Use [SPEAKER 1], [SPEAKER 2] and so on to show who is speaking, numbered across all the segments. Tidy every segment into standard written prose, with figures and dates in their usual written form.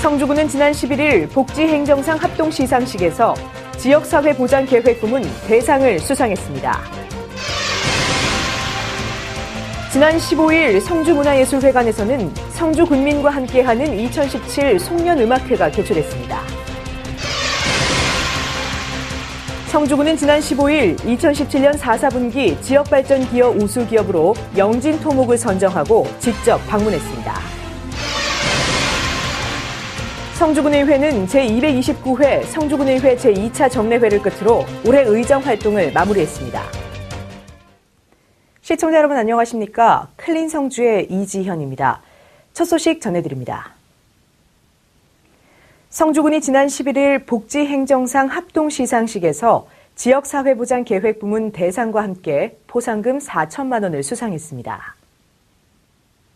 [SPEAKER 1] 성주구는 지난 11일 복지행정상 합동 시상식에서 지역사회 보장 계획 부문 대상을 수상했습니다. 지난 15일 성주문화예술회관에서는 성주군민과 함께하는 2017 송년음악회가 개최됐습니다. 성주구는 지난 15일 2017년 4사분기 지역발전기업 우수기업으로 영진토목을 선정하고 직접 방문했습니다. 성주군의회는 제229회 성주군의회 제2차 정례회를 끝으로 올해 의정 활동을 마무리했습니다. 시청자 여러분 안녕하십니까? 클린 성주의 이지현입니다. 첫 소식 전해드립니다. 성주군이 지난 11일 복지행정상 합동 시상식에서 지역사회보장 계획 부문 대상과 함께 포상금 4천만 원을 수상했습니다.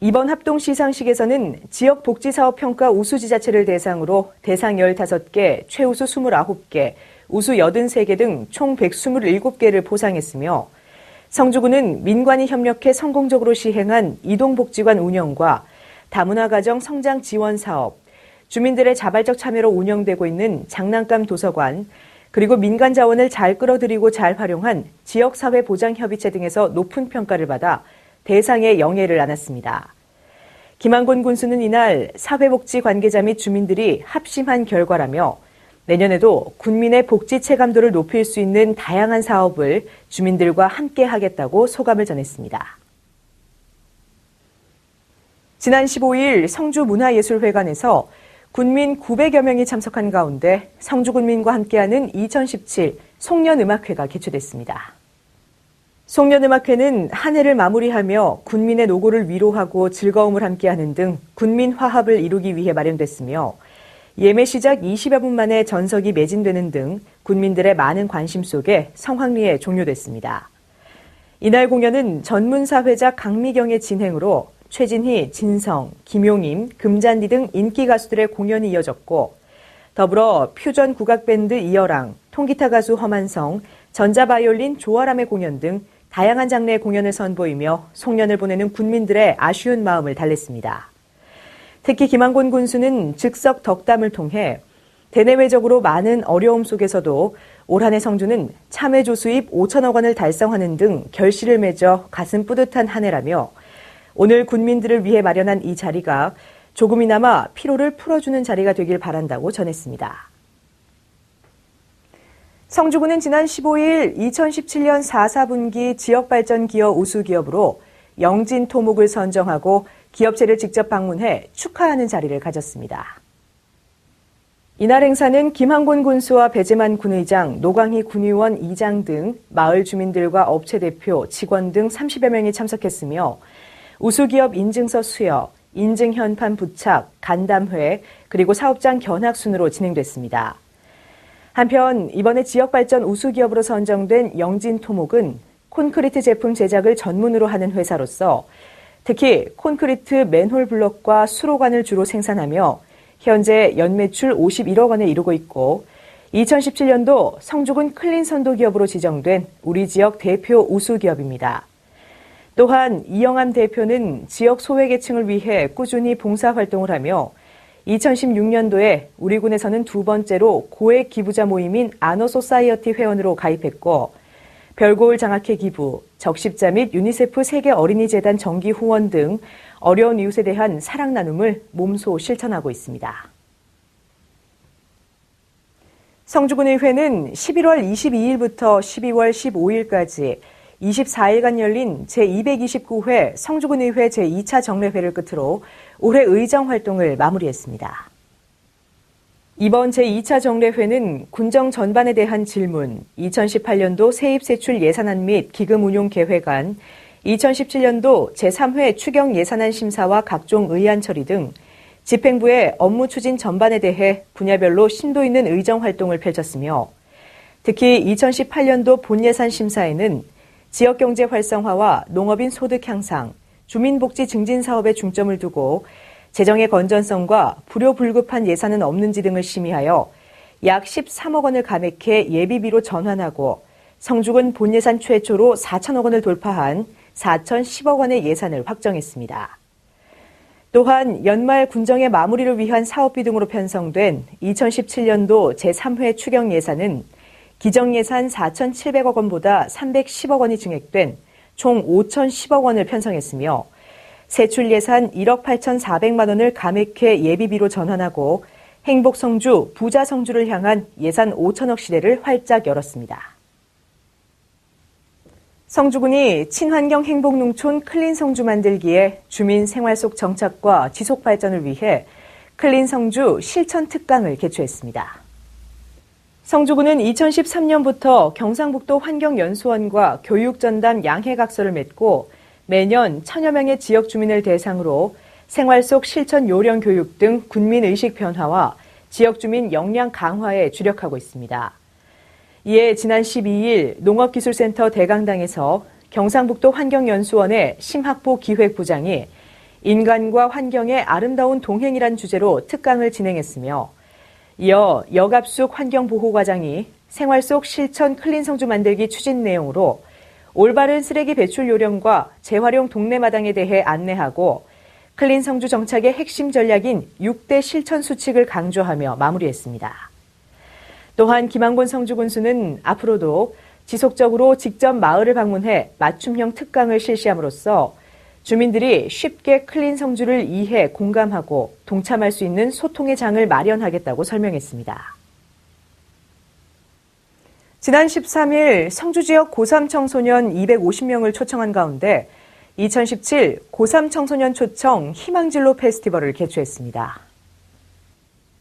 [SPEAKER 1] 이번 합동 시상식에서는 지역복지사업평가 우수지자체를 대상으로 대상 15개, 최우수 29개, 우수 83개 등 총 127개를 포상했으며 성주군은 민관이 협력해 성공적으로 시행한 이동복지관 운영과 다문화가정 성장 지원 사업, 주민들의 자발적 참여로 운영되고 있는 장난감 도서관, 그리고 민간 자원을 잘 끌어들이고 잘 활용한 지역사회보장협의체 등에서 높은 평가를 받아 대상의 영예를 안았습니다. 김한곤 군수는 이날 사회복지 관계자 및 주민들이 합심한 결과라며 내년에도 군민의 복지 체감도를 높일 수 있는 다양한 사업을 주민들과 함께 하겠다고 소감을 전했습니다. 지난 15일 성주문화예술회관에서 군민 900여 명이 참석한 가운데 성주군민과 함께하는 2017 송년음악회가 개최됐습니다. 송년음악회는 한 해를 마무리하며 군민의 노고를 위로하고 즐거움을 함께하는 등 군민 화합을 이루기 위해 마련됐으며 예매 시작 20여 분 만에 전석이 매진되는 등 군민들의 많은 관심 속에 성황리에 종료됐습니다. 이날 공연은 전문사회자 강미경의 진행으로 최진희, 진성, 김용임, 금잔디 등 인기 가수들의 공연이 이어졌고 더불어 퓨전 국악밴드 이어랑, 통기타 가수 허만성, 전자바이올린 조아람의 공연 등 다양한 장르의 공연을 선보이며 송년을 보내는 군민들의 아쉬운 마음을 달랬습니다. 특히 김한곤 군수는 즉석 덕담을 통해 대내외적으로 많은 어려움 속에서도 올 한 해 성주는 참외조 수입 5천억 원을 달성하는 등 결실을 맺어 가슴 뿌듯한 한 해라며 오늘 군민들을 위해 마련한 이 자리가 조금이나마 피로를 풀어주는 자리가 되길 바란다고 전했습니다. 성주구는 지난 15일 2017년 4사분기 지역발전기업 우수기업으로 영진토목을 선정하고 기업체를 직접 방문해 축하하는 자리를 가졌습니다. 이날 행사는 김한곤 군수와 배재만 군의장, 노광희 군의원 2장 등 마을 주민들과 업체 대표, 직원 등 30여 명이 참석했으며 우수기업 인증서 수여, 인증 현판 부착, 간담회, 그리고 사업장 견학 순으로 진행됐습니다. 한편 이번에 지역발전 우수기업으로 선정된 영진토목은 콘크리트 제품 제작을 전문으로 하는 회사로서 특히 콘크리트 맨홀 블럭과 수로관을 주로 생산하며 현재 연매출 51억 원에 이르고 있고 2017년도 성주군 클린 선도 기업으로 지정된 우리 지역 대표 우수기업입니다. 또한 이영암 대표는 지역 소외계층을 위해 꾸준히 봉사활동을 하며 2016년도에 우리 군에서는 두 번째로 고액 기부자 모임인 아너소사이어티 회원으로 가입했고 별고을 장학회 기부, 적십자 및 유니세프 세계 어린이재단 정기 후원 등 어려운 이웃에 대한 사랑 나눔을 몸소 실천하고 있습니다. 성주군의회는 11월 22일부터 12월 15일까지 24일간 열린 제229회 성주군의회 제2차 정례회를 끝으로 올해 의정 활동을 마무리했습니다. 이번 제2차 정례회는 군정 전반에 대한 질문, 2018년도 세입세출 예산안 및 기금 운용 계획안, 2017년도 제3회 추경 예산안 심사와 각종 의안 처리 등 집행부의 업무 추진 전반에 대해 분야별로 심도 있는 의정 활동을 펼쳤으며 특히 2018년도 본예산 심사에는 지역경제 활성화와 농업인 소득 향상, 주민복지 증진 사업에 중점을 두고 재정의 건전성과 불효불급한 예산은 없는지 등을 심의하여 약 13억 원을 감액해 예비비로 전환하고 성주군 본예산 최초로 4천억 원을 돌파한 4,010억 원의 예산을 확정했습니다. 또한 연말 군정의 마무리를 위한 사업비 등으로 편성된 2017년도 제3회 추경 예산은 기정 예산 4,700억 원보다 310억 원이 증액된 총 5,010억 원을 편성했으며 세출 예산 1억 8,400만 원을 감액해 예비비로 전환하고 행복성주, 부자성주를 향한 예산 5천억 시대를 활짝 열었습니다. 성주군이 친환경 행복농촌 클린성주 만들기에 주민 생활 속 정착과 지속 발전을 위해 클린성주 실천 특강을 개최했습니다. 성주군은 2013년부터 경상북도 환경연수원과 교육전담 양해각서를 맺고 매년 1,000여 명의 지역 주민을 대상으로 생활 속 실천 요령 교육 등 군민의식 변화와 지역 주민 역량 강화에 주력하고 있습니다. 이에 지난 12일 농업기술센터 대강당에서 경상북도 환경연수원의 심학보 기획부장이 인간과 환경의 아름다운 동행이란 주제로 특강을 진행했으며 이어 여갑숙 환경보호과장이 생활 속 실천 클린성주 만들기 추진 내용으로 올바른 쓰레기 배출 요령과 재활용 동네마당에 대해 안내하고 클린성주 정착의 핵심 전략인 6대 실천 수칙을 강조하며 마무리했습니다. 또한 김한곤 성주군수는 앞으로도 지속적으로 직접 마을을 방문해 맞춤형 특강을 실시함으로써 주민들이 쉽게 클린성주를 이해, 공감하고 동참할 수 있는 소통의 장을 마련하겠다고 설명했습니다. 지난 13일 성주 지역 고3 청소년 250명을 초청한 가운데 2017 고3 청소년 초청 희망진로 페스티벌을 개최했습니다.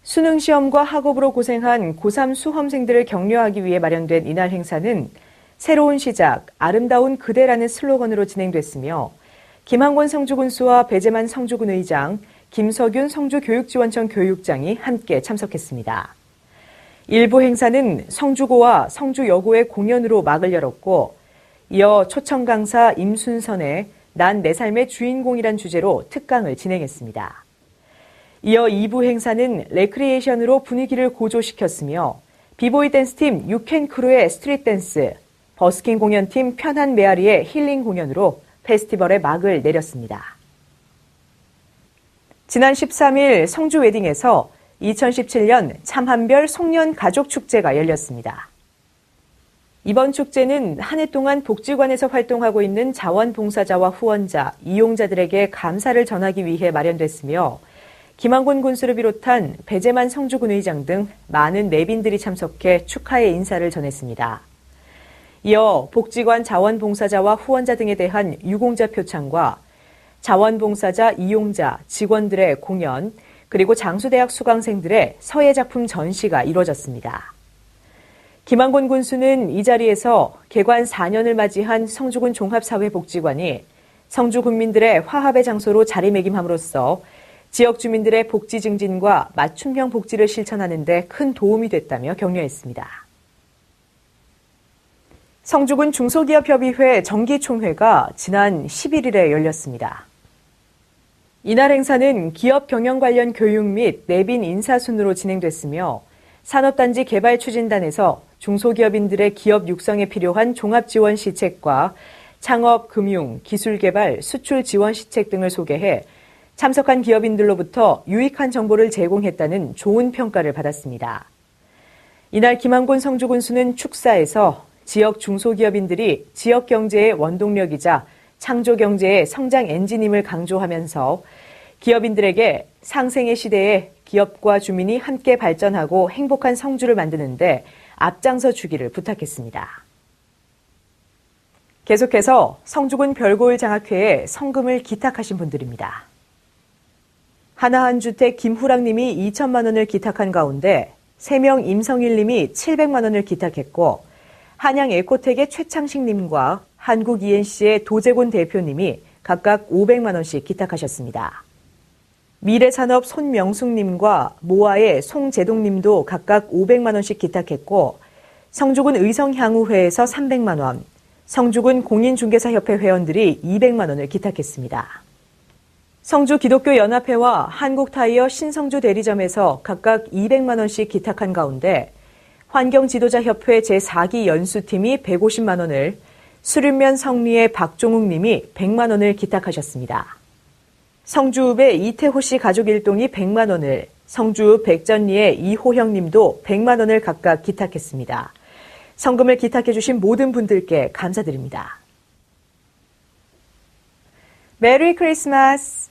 [SPEAKER 1] 수능시험과 학업으로 고생한 고3 수험생들을 격려하기 위해 마련된 이날 행사는 새로운 시작, 아름다운 그대라는 슬로건으로 진행됐으며 김한권 성주군수와 배재만 성주군 의장, 김석윤 성주교육지원청 교육장이 함께 참석했습니다. 일부 행사는 성주고와 성주여고의 공연으로 막을 열었고 이어 초청 강사 임순선의 난 내 삶의 주인공이란 주제로 특강을 진행했습니다. 이어 2부 행사는 레크리에이션으로 분위기를 고조시켰으며 비보이 댄스팀 유캔크루의 스트릿 댄스, 버스킹 공연팀 편한 메아리의 힐링 공연으로 페스티벌의 막을 내렸습니다. 지난 13일 성주 웨딩에서 2017년 참한별 송년 가족축제가 열렸습니다. 이번 축제는 한 해 동안 복지관에서 활동하고 있는 자원봉사자와 후원자, 이용자들에게 감사를 전하기 위해 마련됐으며 김한곤 군수를 비롯한 배재만 성주군 의장 등 많은 내빈들이 참석해 축하의 인사를 전했습니다. 이어 복지관 자원봉사자와 후원자 등에 대한 유공자 표창과 자원봉사자, 이용자, 직원들의 공연, 그리고 장수대학 수강생들의 서예작품 전시가 이루어졌습니다. 김한곤 군수는 이 자리에서 개관 4년을 맞이한 성주군 종합사회복지관이 성주 군민들의 화합의 장소로 자리매김함으로써 지역 주민들의 복지 증진과 맞춤형 복지를 실천하는 데 큰 도움이 됐다며 격려했습니다. 성주군 중소기업협의회 정기총회가 지난 11일에 열렸습니다. 이날 행사는 기업 경영 관련 교육 및 내빈 인사 순으로 진행됐으며 산업단지 개발추진단에서 중소기업인들의 기업 육성에 필요한 종합지원 시책과 창업, 금융, 기술개발, 수출 지원 시책 등을 소개해 참석한 기업인들로부터 유익한 정보를 제공했다는 좋은 평가를 받았습니다. 이날 김한곤 성주군수는 축사에서 지역 중소기업인들이 지역 경제의 원동력이자 창조 경제의 성장 엔진임을 강조하면서 기업인들에게 상생의 시대에 기업과 주민이 함께 발전하고 행복한 성주를 만드는데 앞장서 주기를 부탁했습니다. 계속해서 성주군 별고을 장학회에 성금을 기탁하신 분들입니다. 하나한주택 김후랑 님이 2천만 원을 기탁한 가운데 3명 임성일 님이 700만 원을 기탁했고 한양 에코텍의 최창식 님과 한국 ENC의 도재곤 대표님이 각각 500만 원씩 기탁하셨습니다. 미래산업 손명숙님과 모아의 송재동 님도 각각 500만 원씩 기탁했고 성주군 의성향후회에서 300만 원, 성주군 공인중개사협회 회원들이 200만 원을 기탁했습니다. 성주기독교연합회와 한국타이어 신성주 대리점에서 각각 200만 원씩 기탁한 가운데 환경지도자협회 제4기 연수팀이 150만 원을, 수륜면 성리의 박종욱 님이 100만 원을 기탁하셨습니다. 성주읍의 이태호 씨 가족 일동이 100만 원을, 성주읍 백전리의 이호형 님도 100만 원을 각각 기탁했습니다. 성금을 기탁해 주신 모든 분들께 감사드립니다. 메리 크리스마스!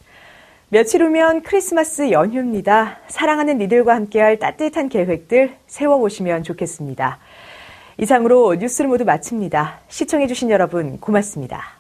[SPEAKER 1] 며칠 후면 크리스마스 연휴입니다. 사랑하는 이들과 함께할 따뜻한 계획들 세워보시면 좋겠습니다. 이상으로 뉴스를 모두 마칩니다. 시청해주신 여러분 고맙습니다.